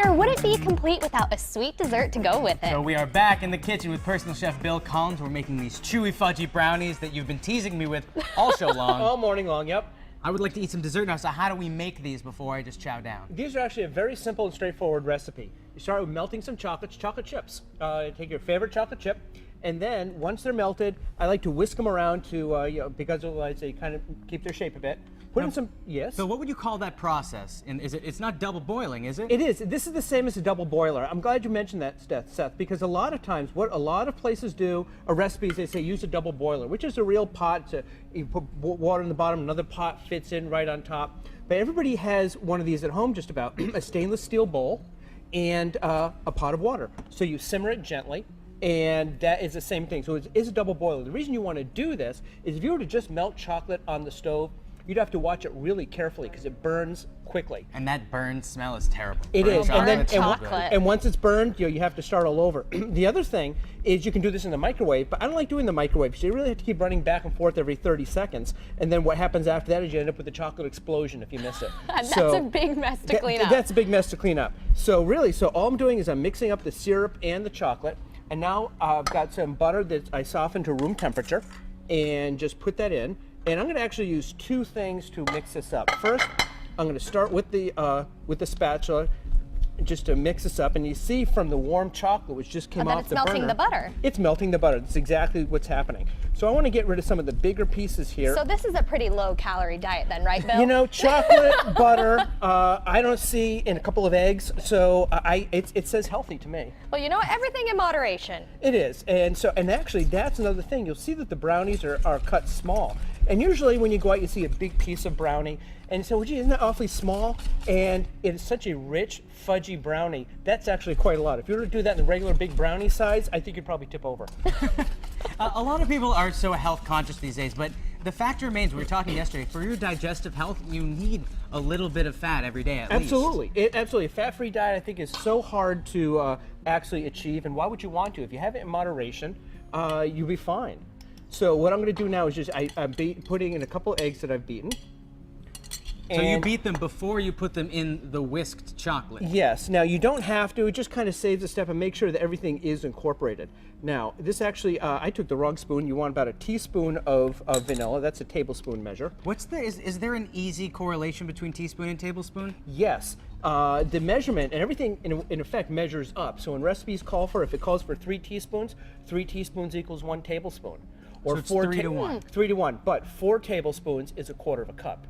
dinner wouldn't be complete without a sweet dessert to go with it. So we are back in the kitchen with personal chef Bill Collins. We're making these chewy fudgy brownies that you've been teasing me with all show long. All morning long, yep. I would like to eat some dessert now, so how do we make these before I just chow down? These are actually a very simple and straightforward recipe. You start with melting some chocolate chips. Take your favorite chocolate chip, and then once they're melted, I like to whisk them around to, because otherwise they kind of keep their shape a bit. Put in some, yes? So what would you call that process? And it's not double boiling, is it? It is. This is the same as a double boiler. I'm glad you mentioned that, Seth, because a lot of times what a lot of places do are recipes, they say use a double boiler, which is a real pot. You put water in the bottom, another pot fits in right on top. But everybody has one of these at home just about, a stainless steel bowl and a pot of water. So you simmer it gently. And that is the same thing. So it is a double boiler. The reason you want to do this is if you were to just melt chocolate on the stove, you'd have to watch it really carefully because it burns quickly. And that burned smell is terrible. It is. And once it's burned, you have to start all over. The other thing is you can do this in the microwave, but I don't like doing the microwave because you really have to keep running back and forth every 30 seconds. And then what happens after that is you end up with a chocolate explosion if you miss it. That's a big mess to clean up. That's a big mess to clean up. So really, all I'm doing is I'm mixing up the syrup and the chocolate. And now I've got some butter that I softened to room temperature and just put that in. And I'm going to actually use two things to mix this up. First, I'm going to start with the spatula just to mix this up. And you see from the warm chocolate which just came off the burner. It's melting the butter. It's melting the butter. That's exactly what's happening. So I want to get rid of some of the bigger pieces here. So this is a pretty low-calorie diet then, right, Bill? You know, chocolate, butter, I don't see in a couple of eggs, so it says healthy to me. Well, you know what? Everything in moderation. It is, and actually that's another thing. You'll see that the brownies are cut small. And usually when you go out, you see a big piece of brownie, and so, gee, isn't that awfully small? And it's such a rich, fudgy brownie. That's actually quite a lot. If you were to do that in the regular big brownie size, I think you'd probably tip over. A lot of people are so health conscious these days, but the fact remains, we were talking yesterday, for your digestive health, you need a little bit of fat every day at least. Absolutely. A fat-free diet, I think, is so hard to actually achieve, and why would you want to? If you have it in moderation, you'll be fine. So what I'm going to do now is just I'm putting in a couple eggs that I've beaten. So you beat them before you put them in the whisked chocolate? Yes. Now you don't have to. It just kind of saves a step and make sure that everything is incorporated. Now this actually, I took the wrong spoon. You want about a teaspoon of vanilla. That's a tablespoon measure. Is there an easy correlation between teaspoon and tablespoon? Yes. The measurement and everything in effect measures up. So when recipes call for, if it calls for 3 teaspoons equals 1 tablespoon. Or so it's 3 to 1. 3 to 1, but 4 tablespoons is a quarter of a cup.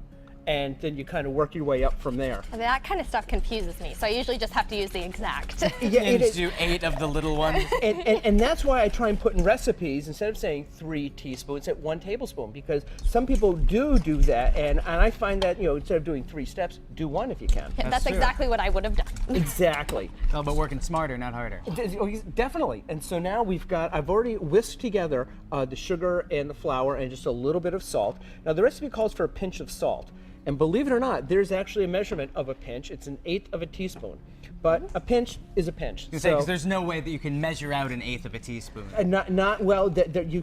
And then you kind of work your way up from there. I mean, that kind of stuff confuses me, so I usually just have to use the exact. Yeah, and do 8 of the little ones. and that's why I try and put in recipes, instead of saying 3 teaspoons, at 1 tablespoon, because some people do that, and I find that, instead of doing 3 steps, do 1 if you can. Yeah, that's exactly what I would have done. Exactly. It's all about working smarter, not harder. Definitely. And so now I've already whisked together the sugar and the flour and just a little bit of salt. Now the recipe calls for a pinch of salt. And believe it or not, there's actually a measurement of a pinch. It's 1/8 of a teaspoon. But a pinch is a pinch. Because there's no way that you can measure out 1/8 of a teaspoon.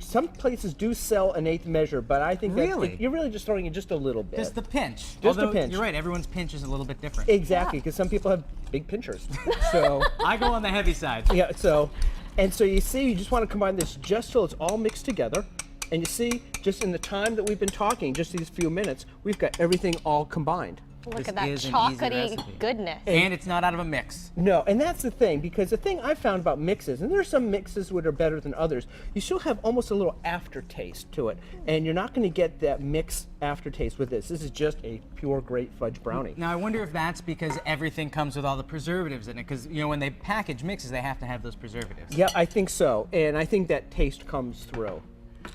Some places do sell 1/8 measure, but I think you're really just throwing in just a little bit. Just the pinch. Just a pinch. You're right, everyone's pinch is a little bit different. Exactly, because some people have big pinchers. So I go on the heavy side. Yeah, so you see, you just want to combine this just till it's all mixed together. And you see, just in the time that we've been talking, just these few minutes, we've got everything all combined. Look at that chocolatey goodness. And it's not out of a mix. No, and that's the thing, because the thing I've found about mixes, and there are some mixes that are better than others, you still have almost a little aftertaste to it. And you're not going to get that mix aftertaste with this. This is just a pure great fudge brownie. Now I wonder if that's because everything comes with all the preservatives in it, because when they package mixes, they have to have those preservatives. Yeah, I think so, and I think that taste comes through.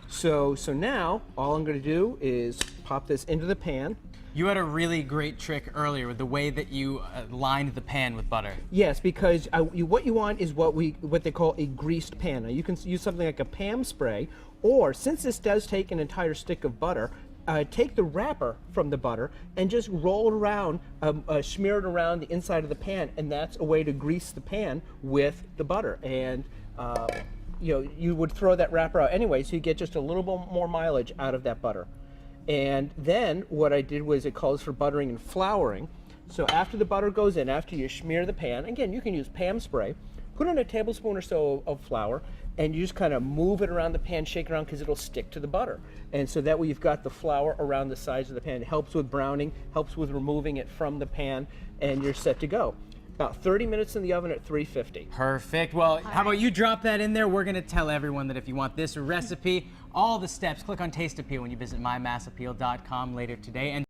So now, all I'm going to do is pop this into the pan. You had a really great trick earlier with the way that you lined the pan with butter. Yes, because what you want is what they call a greased pan. Now you can use something like a Pam spray, or since this does take an entire stick of butter, take the wrapper from the butter and just roll it around, smear it around the inside of the pan, and that's a way to grease the pan with the butter. And you would throw that wrapper out anyway, so you get just a little bit more mileage out of that butter. And then what I did was, it calls for buttering and flouring. So after the butter goes in, after you smear the pan, again, you can use Pam spray, put in a tablespoon or so of flour, and you just kind of move it around the pan, shake it around because it'll stick to the butter. And so that way you've got the flour around the sides of the pan. It helps with browning, helps with removing it from the pan, and you're set to go. About 30 minutes in the oven at 350. Perfect. Well, how about you drop that in there? We're going to tell everyone that if you want this recipe, all the steps, click on Taste Appeal when you visit mymassappeal.com later today. And